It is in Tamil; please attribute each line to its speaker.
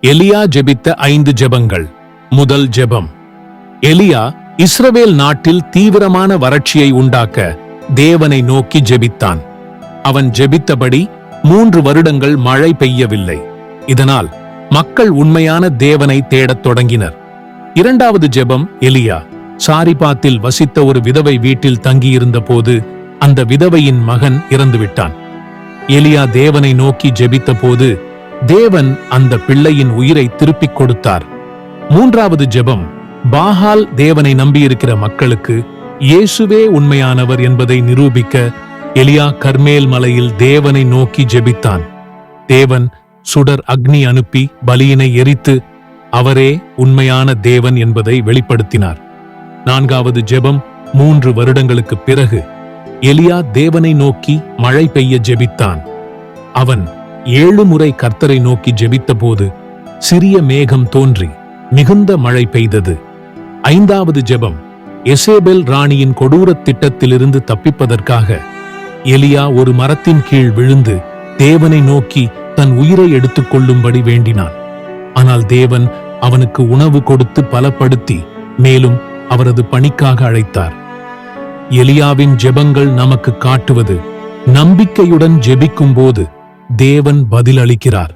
Speaker 1: எலியா ஜெபித்த 5 ஜெபங்கள். முதல் ஜெபம். எலியா இஸ்ரவேல் நாட்டில் தீவிரமான வறட்சியை உண்டாக்க தேவனை நோக்கி ஜெபித்தான். அவன் ஜெபித்தபடி 3 வருடங்கள் மழை பெய்யவில்லை. இதனால் மக்கள் உண்மையான தேவனை தேடத் தொடங்கினர். இரண்டாவது ஜெபம். எலியா சாரிபாத்தில் வசித்த ஒரு விதவை வீட்டில் தங்கியிருந்த போது அந்த விதவையின் மகன் இறந்துவிட்டான். எலியா தேவனை நோக்கி ஜெபித்த போது தேவன் அந்த பிள்ளையின் உயிரை திருப்பிக் கொடுத்தார். மூன்றாவது ஜெபம். பாகால் தேவனை நம்பியிருக்கிற மக்களுக்கு இயேசுவே உண்மையானவர் என்பதை நிரூபிக்க எலியா கர்மேல் மலையில் தேவனை நோக்கி ஜெபித்தான். தேவன் சுடர் அக்னி அனுப்பி பலியினை எரித்து அவரே உண்மையான தேவன் என்பதை வெளிப்படுத்தினார். நான்காவது ஜெபம். 3 வருடங்களுக்கு பிறகு எலியா தேவனை நோக்கி மழை பெய்ய ஜெபித்தான். அவன் 7 முறை கர்த்தரை நோக்கி ஜெபித்தபோது சிறிய மேகம் தோன்றி மிகுந்த மழை பெய்தது. ஐந்தாவது ஜெபம். எசேபெல் ராணியின் கொடூரத் திட்டத்திலிருந்து தப்பிப்பதற்காக எலியா ஒரு மரத்தின் கீழ் விழுந்து தேவனை நோக்கி தன் உயிரை எடுத்துக் கொள்ளும்படி வேண்டினான். ஆனால் தேவன் அவனுக்கு உணவு கொடுத்து பலப்படுத்தி மேலும் அவரது பணிக்காக அழைத்தார். எலியாவின் ஜெபங்கள் நமக்கு காட்டுவது, நம்பிக்கையுடன் ஜெபிக்கும் போது தேவன் பதிலளிக்கிறார்.